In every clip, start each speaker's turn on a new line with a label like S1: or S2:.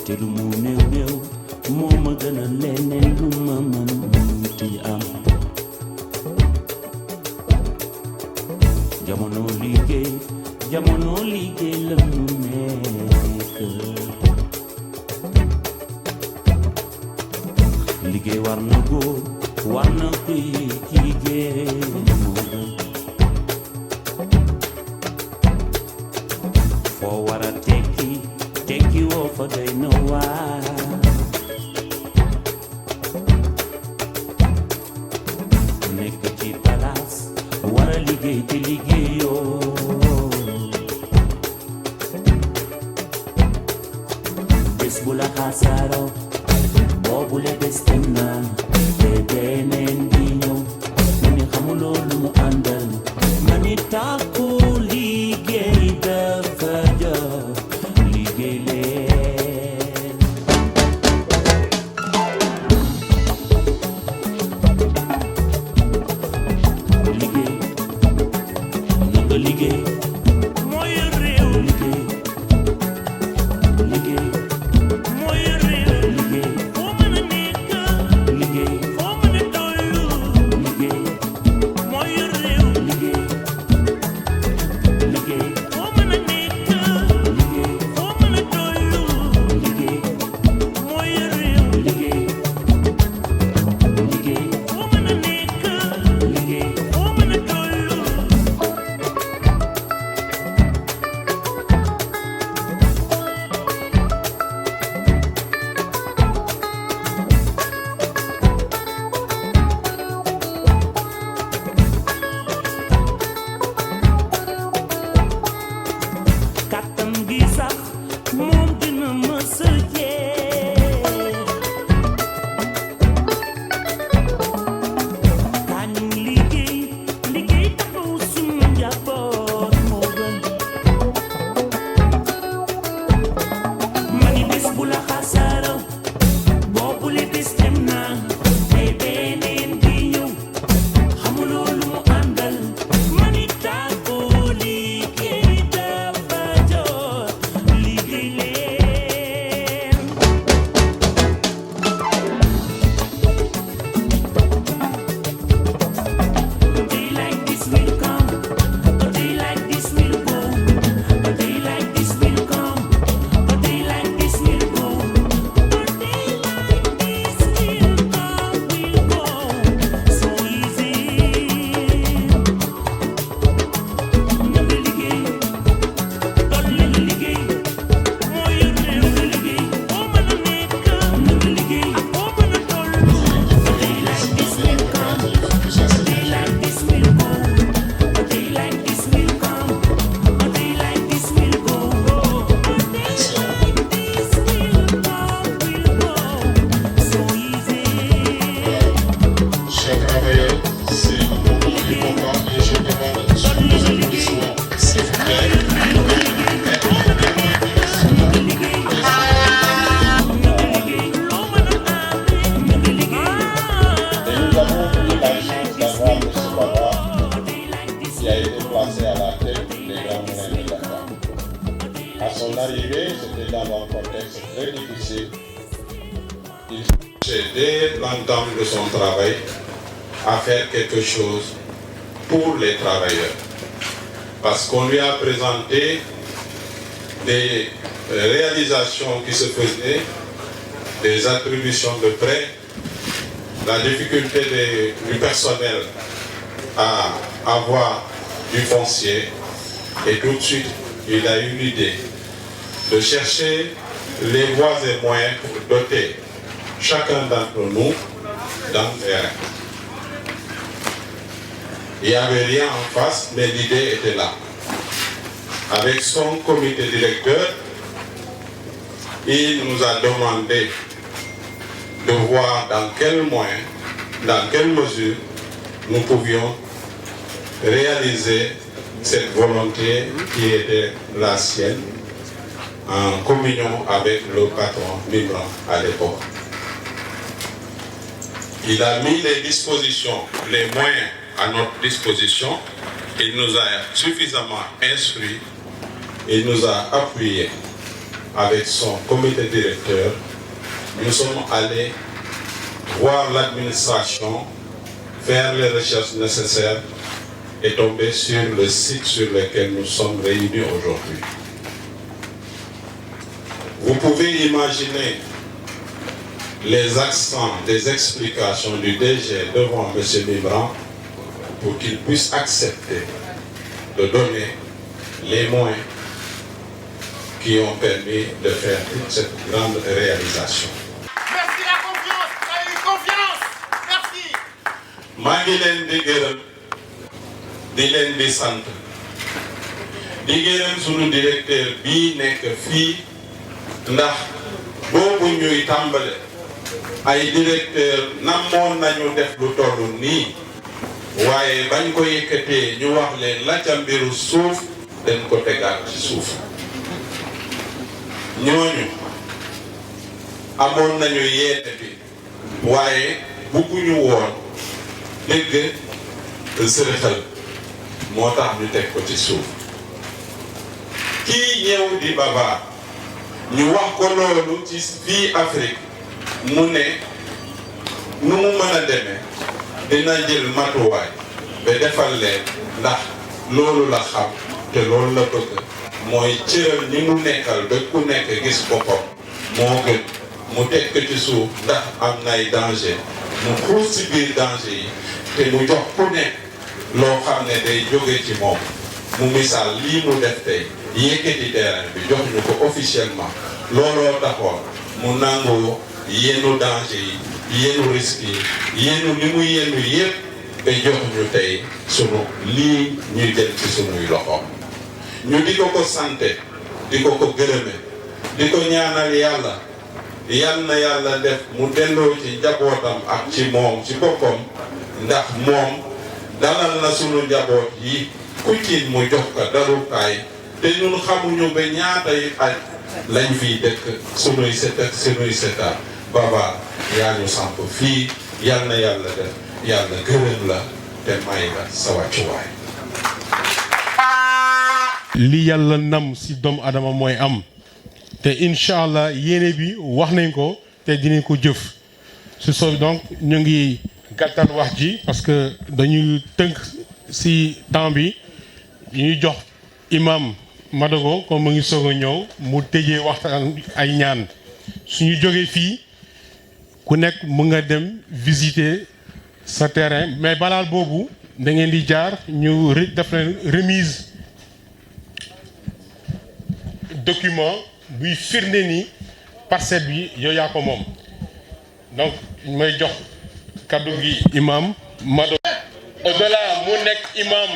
S1: te lu mu néew néew moo ma gën a leneen lu ma mënti am jamono liggéey la mu nekk liggéey war na góor war na kuy jigéen moo gën foo war a tekki woo fa doy na waar nekk ci palaas war a liggéey te liggéeyoo bés bu la xasaaroo boobu le bés dem na te beneen di ñëw mu ni xamuloo lu mu àndal ma ni tàkku liggéey dafa jot liggéey leen liggéey na nga liggéey mooy réew liggéey mooy réew liggéey foo mën a nekk liggéey foo mën a tollu liggéey mooy réew liggéey foo mën a nekk liggéey foo mën a tollu liggéey mooy réew liggéey foo mën a nekk liggéey foo mën a tollu kàttan gi sax moom dina mës a jeex kañu liggéey taxaw sunu njaboot moo gën ma ni bés bu la xasaaraw boobu le bés dem na te beneen di ñëw xamuloo lu mu àndal ma ni tàggoo liggéey dafa jot liggéey leen a day like this will come a day like this will go a day like this will come a day like this will go a day like this will come will go so easy na nga liggéey dolli nga liggéey mooy réew nga liggéey foo mën a nekk na nga liggéey ak foo mën a toll a day like this will come a day like this will go a day like this will come a day like this will go a day like this will come will go so easy
S2: Chers travailleurs, c'est un moment important et je demande sous vos applaudissements, s'il vous plaît, de mettre en témoignage et nous avons eu la chance d'avoir M. Baba qui a été placé à la tête des Grands Moulins de Dakar. À son arrivée, c'était dans un contexte très difficile. Il s'est dès l'entame de son travail à faire quelque chose pour les travailleurs. Parce qu'on lui a présenté des réalisations qui se faisaient, des attributions de prêts, la difficulté du personnel à avoir du foncier. Et tout de suite, il a eu l'idée de chercher les voies et moyens pour doter chacun d'entre nous d'un terrain. Il n'y avait rien en face, mais l'idée était là. Avec son comité directeur, il nous a demandé de voir dans quel moyen, dans quelle mesure nous pouvions réaliser cette volonté qui était la sienne en communion avec le patron Mimran à l'époque. Il a mis les dispositions, les moyens à notre disposition. Il nous a suffisamment instruits, il nous a appuyés. avec son comité directeur, nous sommes allés voir l'administration, faire les recherches nécessaires et tomber sur le site sur lequel nous sommes réunis aujourd'hui. Vous pouvez imaginer les accents des explications du DG devant M. Mimran pour qu'il puisse accepter de donner les moyens qui ont permis de faire toute cette grande réalisation.
S3: Merci la confiance, vous avez eu confiance. Merci.
S2: maa ngi leen di gërëm di leen di sant di gërëm sunu directeur bii nekk fii ndax boobu ñuy tàmbale ay directeur namoon nañu def lu tollu nii waaye bañ ko yëkkatee ñu wax leen la ca mbiru suuf dañ ko tegaat ci suuf ñooñu amoon nañu yeete bi waaye bugguñu woon dëgg sërëxal moo tax ñu teg ko ci suuf kii ñëw di Baba ñu wax ko loolu ci fii Afrique mu ne nu mu mën a demee dina jël matuwaay ba defal leen ndax loolu la xam te loolu la bëgg mooy cëral ñi mu nekkal ba ku nekk gis boppam moo gën mu teg ko ci suuf ndax am nay danger mu xuus ci biir danger yi te mu jox ku nekk loo xam ne day jóge ci moom mu misaal lii mu def tey yëkkati terrain bi jox ñu ko officiellement looloo taxoon mu nangoo yenu danger yi yenu risque yi yenu li mu yenu yëpp ba jox ñu tey sunu lii ñuy jël ci sunuy loxo ñu di ko ko sante di ko ko gërëme di ko ñaanal yàlla yal na yàlla def mu delloo ci njabootam ak ci moom ci boppam ndax moom dalal na sunu njaboot yi ku ci mu jox ko darukaay te ñun xamuñu ba ñaata yi aj lañ fiy dëkk sunuy set ak sunuy setaat Baba yaa ñu samp fii yal na yàlla def yàlla gërëm la te may la sa wàccuwaay.
S4: li yàlla nam si doomu adama mooy am te incha allah yéene bi wax nañ ko te dinañ ko jëf su soob donc ñu ngi gàttal wax ji parce que dañuy tënk si temps bi ñuy jox imam Madago comme mu ngi soog a ñëw mu tëjee waxtaan ay ñaan suñu jógee fii ku nekk mu nga dem visiter sa terrain mais balaa boobu da ngeen di jaar ñu def leen remise document buy firnde ni parcelle bi yow yaa ko moom donc may jox kaddu gi imam Mado au-delà mu nekk imam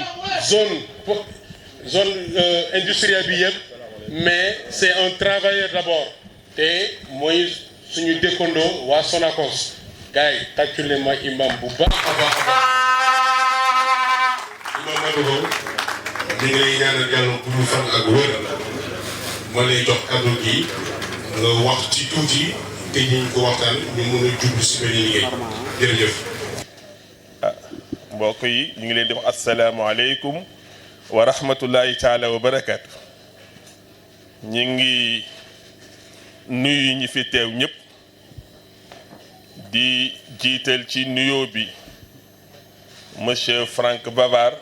S4: zone industrielle bi yëpp mais c'est un travailleur d'abord te mooy suñu dëkkandoo waa Sonacos gars yi tàccu leen ma imam bu baax a baax a baax
S2: imam Mado ñu ngi lay ñaanal yàlla gudd fan ak wér ma lay jox kaddu gi nga wax ci tuuti te ñu ko waxtaan ñu mën a jublu si benn liggéey jërëjëf.
S5: mbokk yi ñu ngi leen di wax asalaamaaleykum wa rahmatullahi taala wa barakaatu. ñu ngi nuyu ñi fi teew ñëpp di jiital ci nuyoo bi monsieur Franck Bavard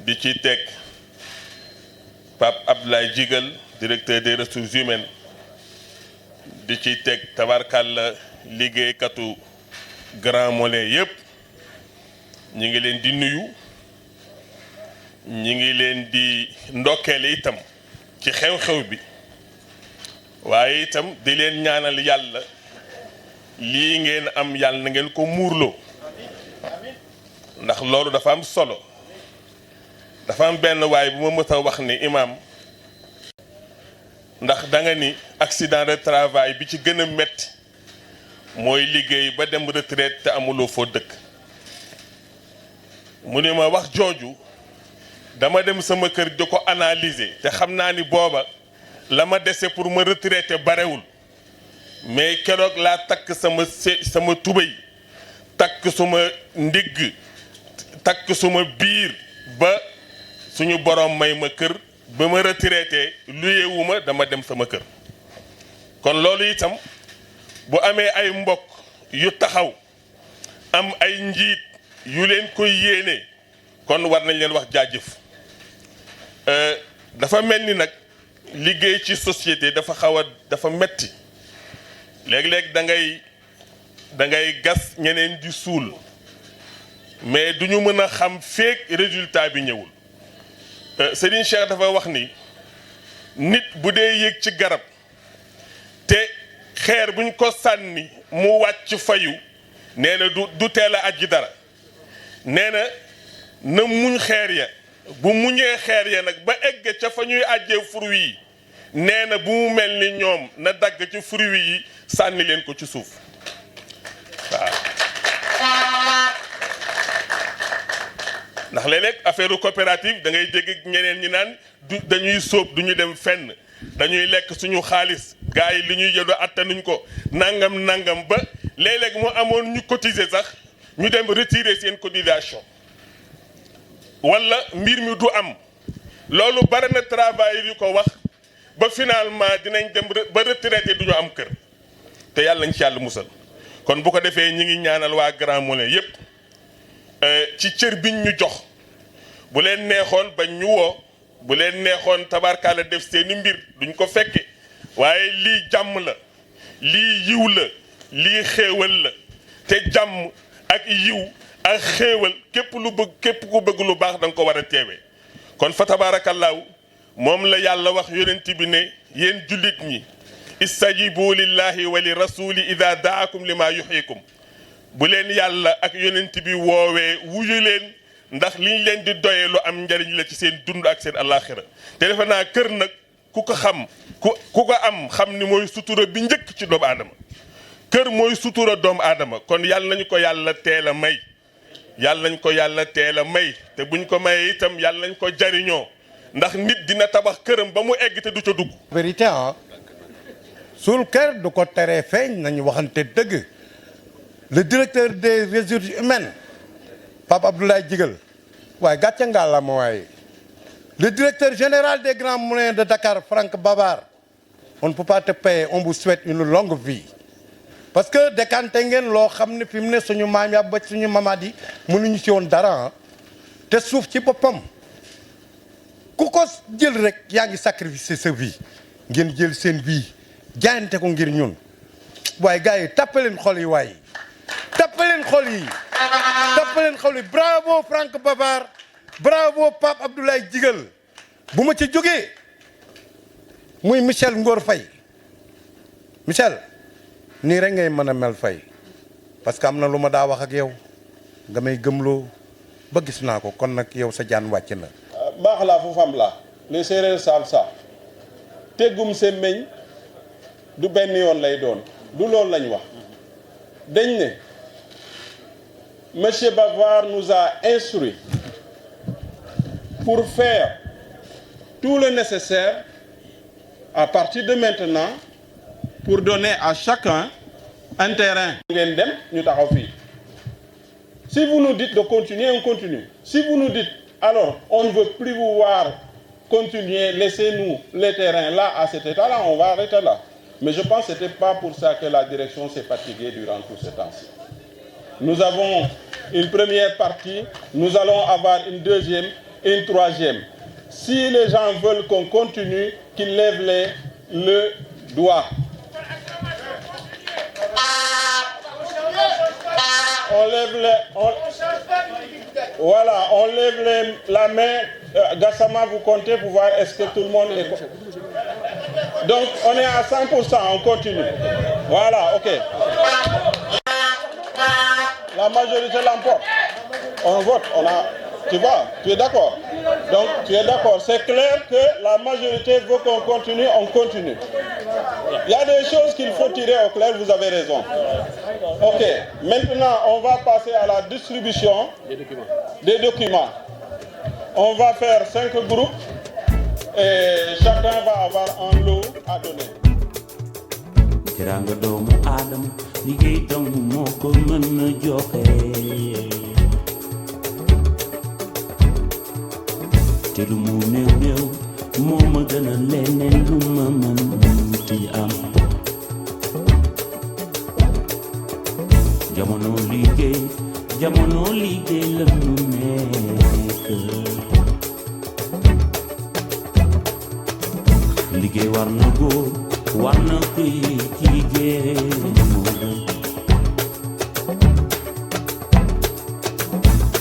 S5: di ci teg Pape Abdoulaye Djigal directeur des ressources humaines di ci teg tabarkàlla liggéeykatu Grand Moulin yëpp ñi ngi leen di nuyu ñi ngi leen di ndokkeele itam ci xew-xew bi waaye itam di leen ñaanal yàlla lii ngeen am yàlla na ngeen ko muurloo ndax loolu dafa am solo dafa am benn waay bu ma mës a wax ni imam ndax da nga ni accident de travail bi ci gën a metti mooy liggéey ba dem retraite te amuloo foo dëkk mu ne ma wax jooju dama dem sama kër di ko analyser te xam naa ni booba la ma dese pour ma retraité barewul mais keroog laa takk sama tubéy takk suma ndigg takk suma biir ba suñu borom may ma kër ba ma retraité luyee wu ma dama dem sama kër kon loolu itam bu amee ay mbokk yu taxaw am ay njiit yu leen koy yéene kon war nañ leen wax jaajëf dafa mel ni nag liggéey ci société dafa metti léeg-léeg da ngay gas ñeneen di suul mais duñu mën a xam feek résultat bi ñëwul Serigne Cheikh dafa wax ni nit bu dee yéeg ci garab te xeer buñ ko sànni mu wàcc fayu nee na du teel a ajji dara nee na muñ xeer ya bu muñee xeer ya nag ba egg ca fa ñuy àjjee fruit yi nee na bu mu mel ni ñoom na dagg ci fruit yi sànni leen ko ci suuf waaw ndax léeg-léeg affaire coopérative da ngay dégg ñeneen ñi naan dañuy sóob duñu dem fenn dañuy lekk suñu xaalis gars yi li ñuy jënd attanuñ ko nangam ba léeg-léeg mu amoon ñu cotiser sax ñu dem retirer seen cotisation wala mbir mi du am loolu bari na travail yu ko wax ba finalement dinañ dem ba retraité duñu am kër te yàlla nañ ci yàlla musal kon bu ko defee ñi ngi ñaanal waa Grand Moulin yépp ci cër biñ ñu jox bu leen neexoon bañ ñu woo bu leen neexoon tabarkaala def seeni mbir duñ ko fekke waaye lii jàmm la lii yiw la lii xéewal la te jàmm ak yiw ak xéewal képp ku bëgg lu baax da nga ko war a teewee kon fa tabaarakallaahu moom la yàlla wax yonent bi ne yéen jullit ñi istajibu lillahi wa li rasuli ida daakum lima yuhyikum bu leen yàlla ak yonent bi woowee wuyu leen ndax liñ leen di doyee lu am njariñ la ci seen dund ak seen alaxira te defe naa kër nag ku ko xam ku ko am xam ni mooy sutura bi njëkk ci doomu aadama kër mooy sutura doomu aadama kon yàlla nañu ko yàlla teel a may yàlla nañ ko yàlla teel a may te buñ ko mayee itam yàlla nañ ko jariñoo ndax nit dina tabax këram ba mu egg te du ca dugg.
S6: vérité ah suul kër du ko teree feeñ nañu waxante dëgg le directeur des ressources humaines Pape Abdoulaye Djigal waaye gàcce ngàlla ma waaye le directeur général des Grands Moulins de Dakar Franck Babar on ne peut pas te payer on vous souhaite une longue vie parce que décanté ngeen loo xam ne fi mu ne suñu maam ya ba suñu mamaat yi mënuñu ci woon dara te suuf ci boppam ku ko jël rek yaa ngi sacrificer sa vie ngeen jël seen vie jaayante ko ngir ñun waaye gars yi tappaleen xol yi waaye tappaleen xol yi tappaleen xol yi bravo Franck Babar bravo Pape Abdoulaye Djigal bu ma ci jógee muy Michel Ngor Faye Michel nii rek ngay mën a mel Faye parce que am na lu ma daa wax ak yow nga may gëmloo ba gis naa ko kon nag yow sa jaan wàcc na.
S2: baax laa fu fam la les séeréer savent ça teggum semmeñ du benn yoon lay doon du loolu lañ wax dañ ne monsieur Bavard nous a instruit pour faire tout le nécessaire à partir de maintenant pour donner à chacun un terrain. ngeen dem ñu taxaw fii si vous nous dites de continuer on continue si vous nous dites alors on ne veut plus vous voir continuer laissez-nous les terrains là à cet état-là on va arrêter là mais je pense que c'était pas pour ça que la direction s'est fatiguée durant tout ce temps-ci. Nous avons une première partie, nous allons avoir une deuxième et une troisième. Si les gens veulent qu'on continue, qu'ils lèvent le doigt. On lève la main. Gassama, vous comptez pour voir est-ce que tout le monde est... Donc, on est à 100%, on continue. Voilà, ok. La majorité l'emporte. On vote, tu vois, tu es d'accord. Donc, tu es d'accord. C'est clair que la majorité veut qu'on continue, on continue. Il y a des choses qu'il faut tirer au clair, vous avez raison. Ok, maintenant, on va passer à la distribution des documents. On va faire 5 groupes et chacun va avoir un lot à donner.
S1: Teranga doomu Adam liggéey dong moo ko mën a joxe te lu mu néew néew moo ma gën a leneen lu ma mënti am jamono liggéey la ñu nekk liggéey war na góor war na kuy jigéen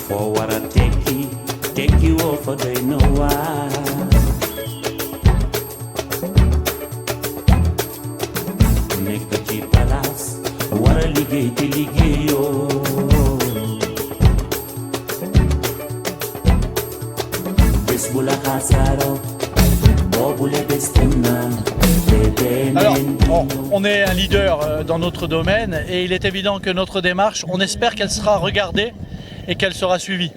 S1: foo war a tekki woo fa doy na waar nekk ci palaas war a liggéey te liggéeyoo bés bu la xasaaroo boobu la bés dem na
S7: Alors, on est un leader dans notre domaine et il est évident que notre démarche, on espère qu'elle sera regardée et qu'elle sera suivie.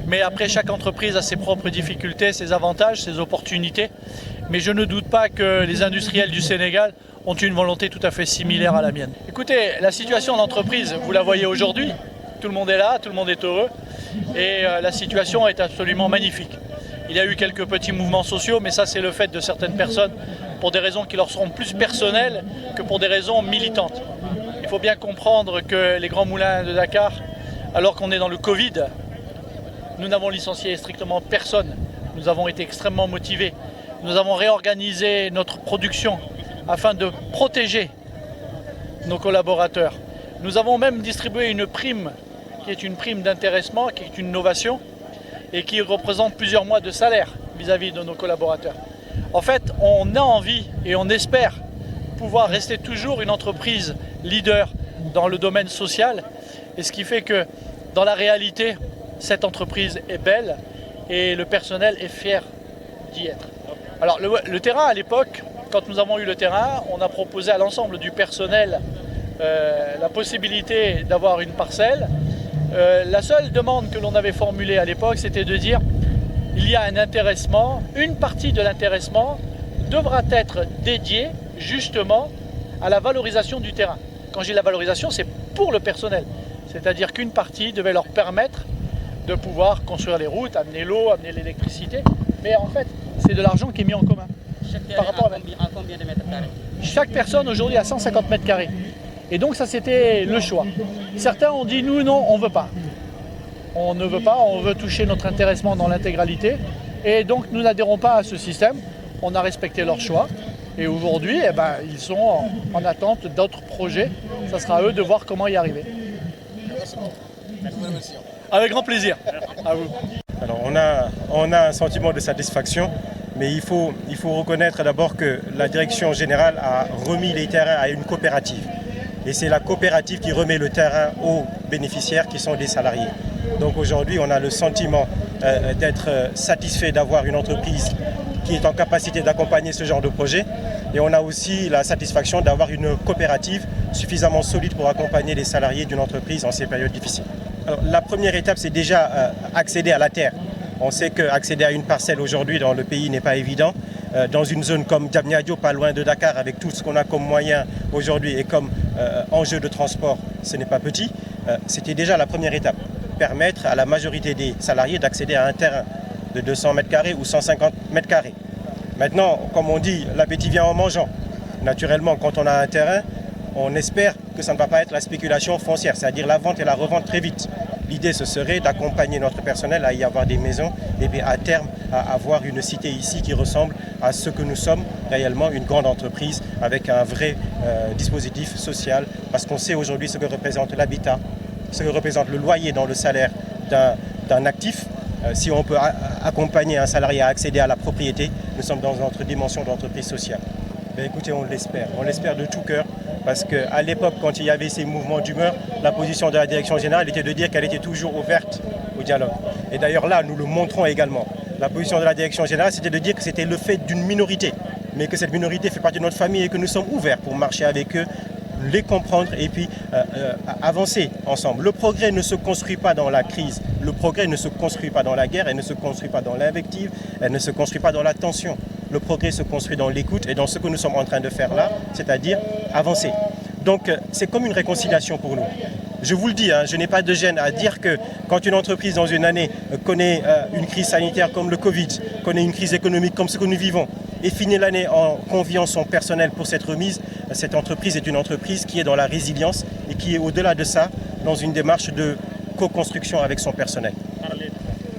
S7: Mais après, chaque entreprise a ses propres difficultés, ses avantages, ses opportunités. Mais je ne doute pas que les industriels du Sénégal ont une volonté tout à fait similaire à la mienne. Écoutez, la situation d'entreprise, vous la voyez aujourd'hui, tout le monde est là, tout le monde est heureux et la situation est absolument magnifique. Il y a eu quelques petits mouvements sociaux, mais ça c'est le fait de certaines personnes pour des raisons qui leur seront plus personnelles que pour des raisons militantes. Il faut bien comprendre que les grands moulins de Dakar, alors qu'on est dans le Covid, nous n'avons licencié strictement personne. Nous avons été extrêmement motivés. Nous avons réorganisé notre production afin de protéger nos collaborateurs. Nous avons même distribué une prime qui est une prime d'intéressement, qui est une innovation et qui représente plusieurs mois de salaire vis-à-vis de nos collaborateurs. En fait, on a envie et on espère pouvoir rester toujours une entreprise leader dans le domaine social. Et ce qui fait que dans la réalité, cette entreprise est belle et le personnel est fier d'y être. Alors le terrain à l'époque, quand nous avons eu le terrain, on a proposé à l'ensemble du personnel la possibilité d'avoir une parcelle. La seule demande que l'on avait formulée à l'époque, c'était de dire il y a un intéressement, une partie de l'intéressement devra être dédiée justement à la valorisation du terrain. Quand je dis la valorisation, c'est pour le personnel. C'est-à-dire qu'une partie devait leur permettre de pouvoir construire les routes, amener l'eau, amener l'électricité. Mais en fait, c'est de l'argent qui est mis en commun. Par rapport à
S8: combien de mètres carrés?
S7: Chaque personne aujourd'hui a 150 mètres carrés. Et donc ça, c'était le choix. Certains ont dit nous, non, on ne veut pas. On ne veut pas, on veut toucher notre intéressement dans l'intégralité. Et donc nous n'adhérons pas à ce système. On a respecté leur choix. Et aujourd'hui, eh ben, ils sont en attente d'autres projets. Ça sera à eux de voir comment y arriver. Avec grand plaisir. À vous.
S9: Alors on a un sentiment de satisfaction, mais il faut reconnaître d'abord que la direction générale a remis les terrains à une coopérative. Et c'est la coopérative qui remet le terrain aux bénéficiaires qui sont des salariés. Donc aujourd'hui, on a le sentiment d'être satisfait d'avoir une entreprise qui est en capacité d'accompagner ce genre de projet. Et on a aussi la satisfaction d'avoir une coopérative suffisamment solide pour accompagner les salariés d'une entreprise en ces périodes difficiles. Alors, la première étape, c'est déjà accéder à la terre. On sait qu'accéder à une parcelle aujourd'hui dans le pays n'est pas évident. Dans une zone comme Diamniadio, pas loin de Dakar, avec tout ce qu'on a comme moyen aujourd'hui et comme enjeu de transport, ce n'est pas petit. C'était déjà la première étape. Permettre à la majorité des salariés d'accéder à un terrain de 200 mètres carrés ou 150 mètres carrés. Maintenant, comme on dit, l'appétit vient en mangeant. Naturellement, quand on a un terrain, on espère que ça ne va pas être la spéculation foncière, c'est-à-dire la vente et la revente très vite. L'idée, ce serait d'accompagner notre personnel à y avoir des maisons et puis à terme à avoir une cité ici qui ressemble à ce que nous sommes réellement, une grande entreprise avec un vrai dispositif social, parce qu'on sait aujourd'hui ce que représente l'habitat, ce que représente le loyer dans le salaire d'un actif. Si on peut accompagner un salarié à accéder à la propriété, nous sommes dans notre dimension d'entreprise sociale. Mais écoutez, on l'espère de tout cœur, parce qu'à l'époque, quand il y avait ces mouvements d'humeur, la position de la direction générale était de dire qu'elle était toujours ouverte au dialogue. Et d'ailleurs là, nous le montrons également. La position de la direction générale, c'était de dire que c'était le fait d'une minorité, mais que cette minorité fait partie de notre famille et que nous sommes ouverts pour marcher avec eux, les comprendre et puis avancer ensemble. Le progrès ne se construit pas dans la crise, le progrès ne se construit pas dans la guerre, elle ne se construit pas dans l'invective, elle ne se construit pas dans la tension. Le progrès se construit dans l'écoute et dans ce que nous sommes en train de faire là, c'est-à-dire avancer. Donc c'est comme une réconciliation pour nous. Je vous le dis, je n'ai pas de gêne à dire que quand une entreprise dans une année connaît une crise sanitaire comme le Covid, connaît une crise économique comme ce que nous vivons, et finit l'année en conviant son personnel pour cette remise, cette entreprise est une entreprise qui est dans la résilience et qui est au-delà de ça, dans une démarche de co-construction avec son personnel.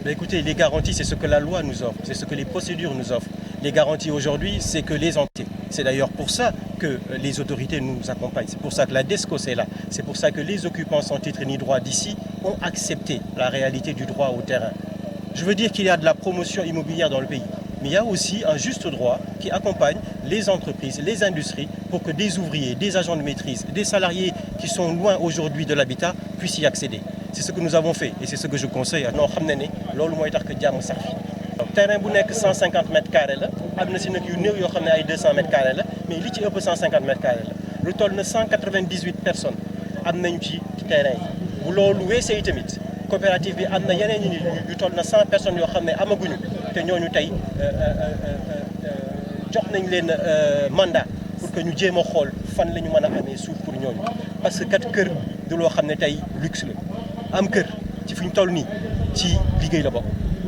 S9: Mais écoutez, les garanties, c'est ce que la loi nous offre, c'est ce que les procédures nous offrent. Les garanties aujourd'hui, c'est que les entités. C'est d'ailleurs pour ça que les autorités nous accompagnent. C'est pour ça que la DESCOS est là. C'est pour ça que les occupants sans titre ni droit d'ici ont accepté la réalité du droit au terrain. Je veux dire qu'il y a de la promotion immobilière dans le pays. Mais il y a aussi un juste droit qui accompagne les entreprises, les industries pour que des ouvriers, des agents de maîtrise, des salariés qui sont loin aujourd'hui de l'habitat puissent y accéder. C'est ce que nous avons fait et c'est ce que je conseille. Non, xam na ne loolu mooy tax que jàmm sax fi. Terrain bu nekk 150 mètres carrés la am na si nag yu néew yoo xam ne ay 200 mètres carrés la mais li ci ëpp 150 mètres carrés la lu toll na 198 personnes am nañu ci terrain yi. Bu loolu weesee tamit coopérative bi am na yeneen ñi yu toll na 100 personnes yoo xam ne amaguñu te ñooñu tey jox nañ leen mandat pour que ñu jéem a xool fan la ñu mën a amee suuf pour ñooñu parce que kat kër du loo xam ne tey luxe la. am kër ci fi ñu toll nii ci liggéey la bokk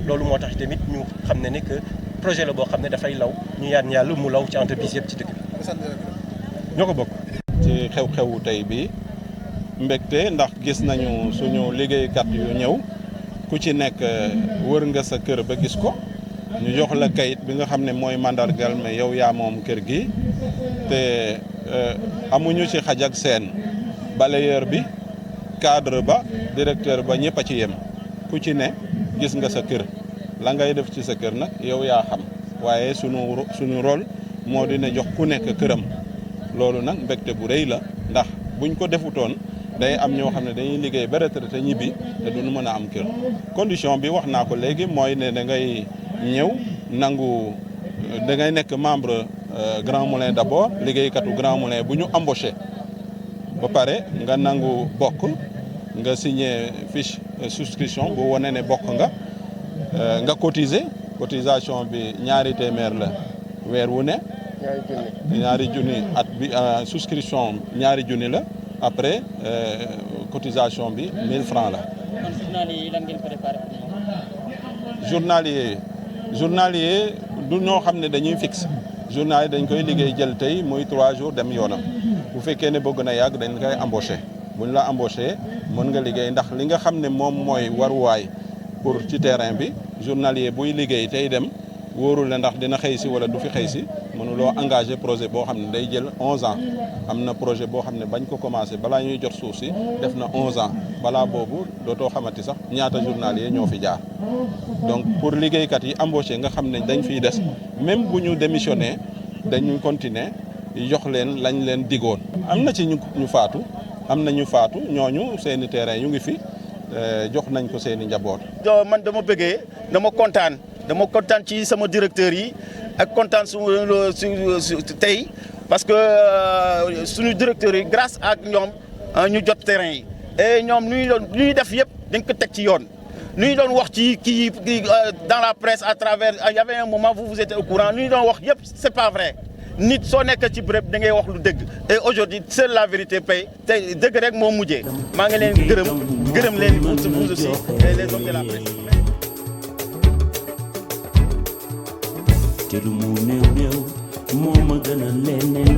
S9: loolu moo tax tamit ñu xam ne que projet la boo xam ne dafay law ñu yaan yàlla mu law ci entreprise yëpp ci dëkk bi ñoo ko bokk.
S8: ci xew-xewu tey bi mbégte ndax gis nañu suñu liggéeykat yu ñëw ku ci nekk wër nga sa kër ba gis ko ñu jox la kayit bi nga xam ne mooy mandargal mais yow yaa moom kër gi te amuñu ci xaj ak seen balayeur bi. cadre ba directeur ba ñëpp a ci yem ku ci ne gis nga sa kër la ngay def ci sa kër nag yow yaa xam waaye suñu rôle moo di ne jox ku nekk këram loolu nag mbégte bu rëy la ndax buñ ko defutoon day am ñoo xam ne dañuy liggéey ba retraité ñibbi te duñu mën a am kër condition bi wax naa ko léegi mooy ne da ngay ñëw nangu da ngay nekk membre Grand Moulin d'abord liggéeykatu Grand Moulin bu ñu embauché ba pare nga nangu bokk nga signé fiche souscription bu wane ne bokk nga cotiser cotisation bi ñaari téeméer la weer wu ne ñaari junni at bi souscription ñaari junni la après cotisation bi 1000 francs la. journalier du ñoo xam ne dañuy fixe journalier dañ koy liggéey jël tey muy 3 jours dem yoonam. bu fekkee ne bëgg na yàgg dañ koy embauché bu ñu la embauché mën nga liggéey ndax li nga xam ne moom mooy waruwaay pour ci terrain bi journalier buy liggéey tey dem wóorul la ndax dina xëy si wala du fi xëy si mënuloo engagé projet boo xam ne day jël 11 ans am na projet boo xam ne bañ ko commencé balaa ñuy jot suuf si def na 11 ans balaa boobu dootoo xamati sax ñaata journalier ñoo fi jaar donc pour liggéeykat yi embauché nga xam ne dañ fiy des même bu ñu démissionné dañuy continuer jox leen lañ leen digoon. am na ci ñu faatu am na ñu faatu ñooñu seeni terrain yu ngi fi jox nañ ko seeni njaboot.
S3: man dama bëggee dama kontaan ci sama directeur yi ak kontaan su tey parce que suñu directeurs yi grâce ak ñoom ñu jot terrain yi et ñoom lu ñuy def yëpp dañ ko teg ci yoon. lu ñu doon wax ci kii dans la presse à travers il y avait un moment vous étiez au courant lu ñu doon wax yëpp c'est pas vrai. nit soo nekk ci béréb da ngay wax lu dëgg et aujourd'hui seule la vérité paye te dëgg rek moo mujjee maa ngi leen gërëm leen vous aussi les hommes de la presse.
S1: te lu mu néew néew moo ma gën a leneen